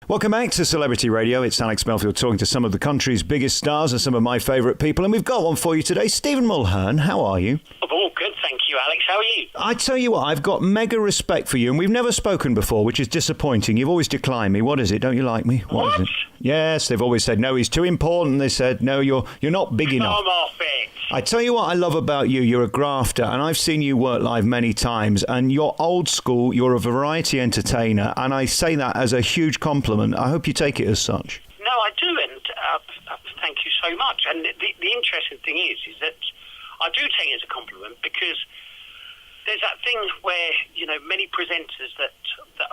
Welcome back to Celebrity Radio. It's Alex Melfield talking to some of the country's biggest stars and some of my favourite people. And we've got one for you today. Stephen Mulhern, how are you? Oh, good, thank you, Alex. How are you? I tell you what, I've got mega respect for you, and we've never spoken before, which is disappointing. You've always declined me. What is it? Don't you like me? What is it? Yes, they've always said, no, he's too important. They said, no, you're not big enough. Come off it. I tell you what I love about you. You're a grafter, and I've seen you work live many times, and you're old school. You're a variety entertainer, and I say that as a huge compliment. I hope you take it as such. No, I do, and thank you so much. And the interesting thing is that I do take it as a compliment because there's that thing where, many presenters that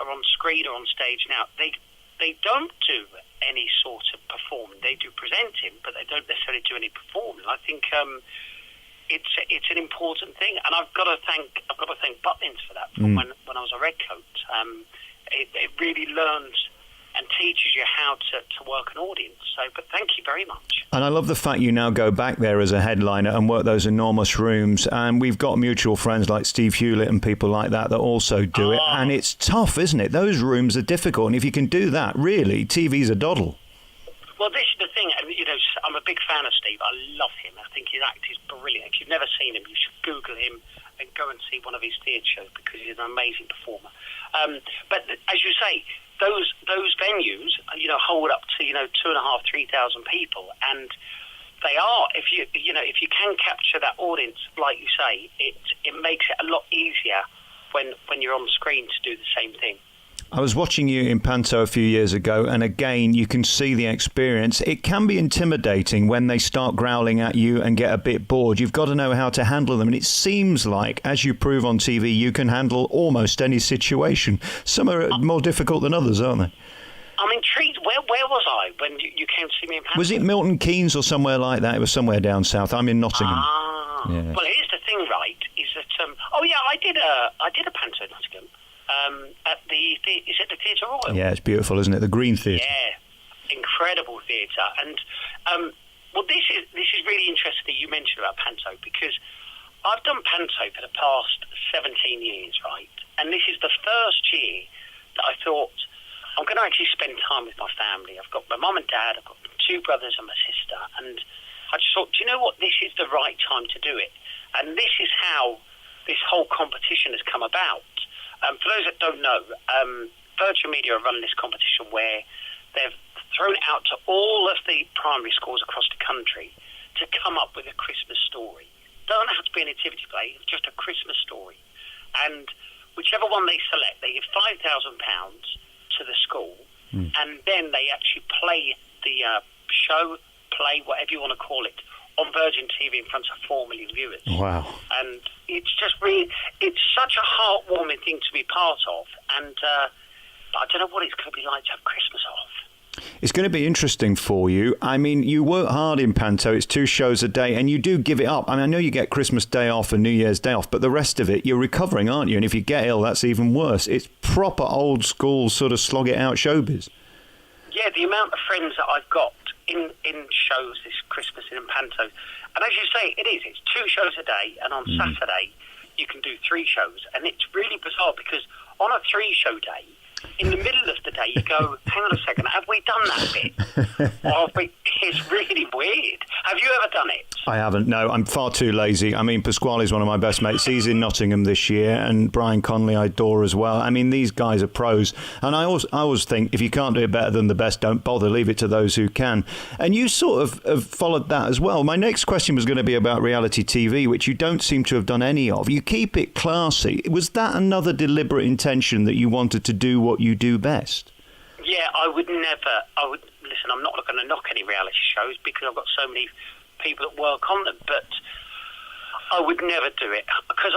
are on screen or on stage now, they don't do any sort of performing. They do presenting, but they don't necessarily do any performing. I think it's an important thing, and I've got to thank Butlins for that. From when I was a redcoat, it really learns and teaches you how to work an audience. So, but thank you very much. And I love the fact you now go back there as a headliner and work those enormous rooms. And we've got mutual friends like Steve Hewlett and people like that also do it. And it's tough, isn't it? Those rooms are difficult. And if you can do that, really, TV's a doddle. Well, this is the thing. I'm a big fan of Steve. I love him. I think his act is brilliant. If you've never seen him, you should Google him and go and see one of his theatre shows because he's an amazing performer. But as you say, those venues, hold up to 2,500, 3,000 people, and they are. If you can capture that audience, like you say, it makes it a lot easier when you're on screen to do the same thing. I was watching you in Panto a few years ago, and again, you can see the experience. It can be intimidating when they start growling at you and get a bit bored. You've got to know how to handle them, and it seems like, as you prove on TV, you can handle almost any situation. Some are more difficult than others, aren't they? I'm intrigued. Where was I when you came to see me in Panto? Was it Milton Keynes or somewhere like that? It was somewhere down south. I'm in Nottingham. Yeah. Well, here's the thing, right? Is that I did a Panto in Nottingham. At is it the Theatre Royal? Yeah, it's beautiful, isn't it? The Green Theatre. Yeah, incredible theatre. And this is really interesting that you mentioned about Panto, because I've done Panto for the past 17 years, right? And this is the first year that I thought I'm going to actually spend time with my family. I've got my mum and dad, I've got 2 brothers and my sister, and I just thought, do you know what? This is the right time to do it. And this is how this whole competition has come about. For those that don't know, Virgin Media are running this competition where they've thrown it out to all of the primary schools across the country to come up with a Christmas story. Doesn't have to be a nativity play, it's just a Christmas story. And whichever one they select, they give £5,000 to the school, and then they actually play the show, whatever you want to call it, on Virgin TV in front of 4 million viewers. Wow. And it's just really, it's such a heartwarming thing to be part of. And I don't know what it's going to be like to have Christmas off. It's going to be interesting for you. I mean, you work hard in Panto. It's 2 shows a day, and you do give it up. I mean, I know you get Christmas Day off and New Year's Day off, but the rest of it, you're recovering, aren't you? And if you get ill, that's even worse. It's proper old school sort of slog it out showbiz. Yeah, the amount of friends that I've got in shows this Christmas in Panto. And as you say, it's 2 shows a day, and on Saturday you can do 3 shows. And it's really bizarre because on a 3-show day, in the middle of the day, you go, hang on a second, have we done that bit? It's really weird. Have you ever done it? I haven't, no. I'm far too lazy. I mean, Pasquale's one of my best mates. He's in Nottingham this year, and Brian Connolly I adore as well. I mean, these guys are pros. And I always think, if you can't do it better than the best, don't bother. Leave it to those who can. And you sort of have followed that as well. My next question was going to be about reality TV, which you don't seem to have done any of. You keep it classy. Was that another deliberate intention that you wanted to do what you do best? Yeah, listen, I'm not going to knock any reality shows because I've got so many people that work on them, but I would never do it because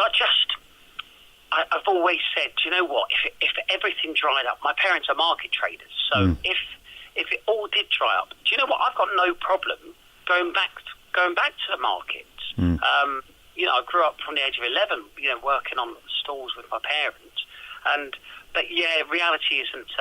I've always said, do you know what, if everything dried up, my parents are market traders, so if it all did dry up, do you know what, I've got no problem going back to the markets. I grew up from the age of 11, working on stalls with my parents, but yeah, reality isn't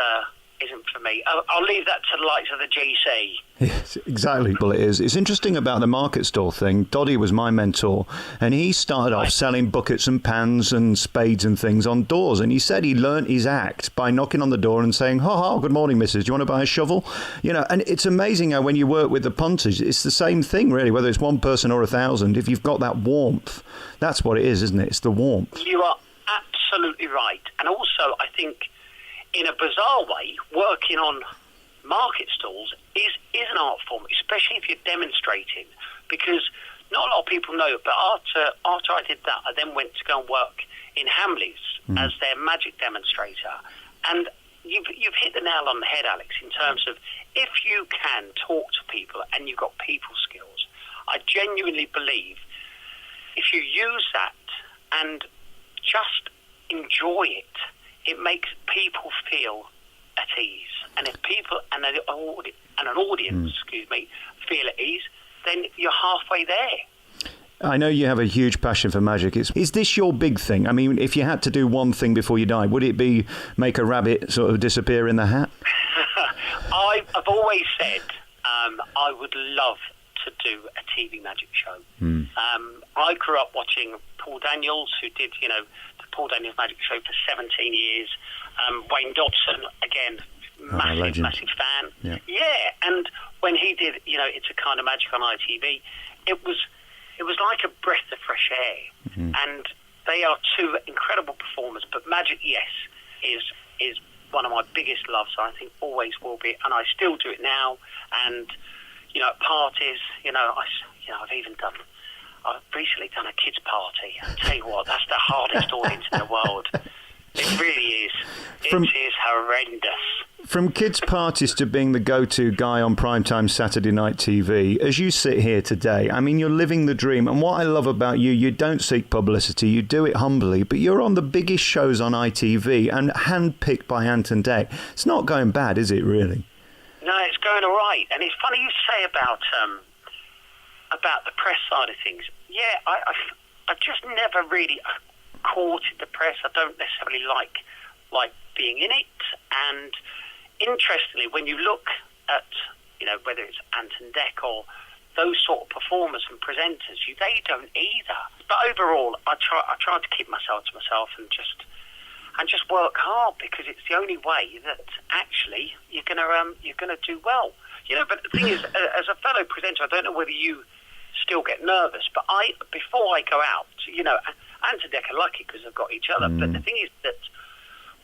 isn't for me. I'll leave that to the likes of the GC. Yes, exactly. Well, it is. It's interesting about the market stall thing. Doddy was my mentor, and he started off selling buckets and pans and spades and things on doors. And he said he learnt his act by knocking on the door and saying, "Ha, good morning, missus. Do you want to buy a shovel?" You know, and it's amazing how when you work with the punters, it's the same thing, really, whether it's one person or 1,000. If you've got that warmth, that's what it is, isn't it? It's the warmth. You are absolutely right. And also, I think, in a bizarre way, working on market stalls is an art form, especially if you're demonstrating, because not a lot of people know, but after I did that, I then went to go and work in Hamleys as their magic demonstrator. And you've hit the nail on the head, Alex, in terms of if you can talk to people and you've got people skills, I genuinely believe if you use that and just enjoy it, it makes people feel at ease. And if people and an audience, feel at ease, then you're halfway there. I know you have a huge passion for magic. Is this your big thing? I mean, if you had to do one thing before you die, would it be make a rabbit sort of disappear in the hat? I've always said I would love to do a TV magic show. I grew up watching Paul Daniels, who did, the Paul Daniels Magic Show for 17 years. Wayne Dodson, again, massive fan. Yeah, and when he did, It's a Kind of Magic on ITV, it was like a breath of fresh air. And they are two incredible performers. But magic, yes, is one of my biggest loves. I think always will be, and I still do it now. And at parties, I've recently done a kids' party. I tell you what, that's the hardest audience in the world. It really is. It is horrendous. From kids' parties to being the go-to guy on primetime Saturday night TV, as you sit here today, I mean, you're living the dream. And what I love about you, you don't seek publicity, you do it humbly, but you're on the biggest shows on ITV and handpicked by Anton Deck. It's not going bad, is it, really? No, it's going all right. And it's funny you say about the press side of things. Yeah, I've just never really courted the press. I don't necessarily like being in it. And interestingly, when you look at, whether it's Anton Deck or those sort of performers and presenters, they don't either. But overall, I try to keep myself to myself and just work hard, because it's the only way that actually you're gonna do well. But the thing is, as a fellow presenter, I don't know whether you still get nervous, but before I go out, Anton Deck are lucky because they've got each other. But the thing is that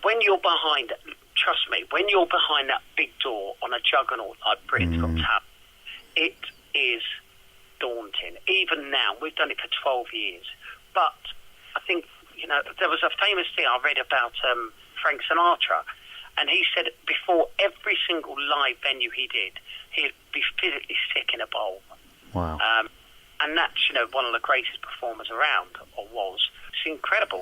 when you're behind, trust me, when you're behind that big door on a juggernaut like Britain's Got Talent, it is daunting. Even now, we've done it for 12 years. But I think, there was a famous thing I read about Frank Sinatra, and he said before every single live venue he did, he'd be physically sick in a bowl. Wow. And that's, one of the greatest performers around, or was. It's incredible.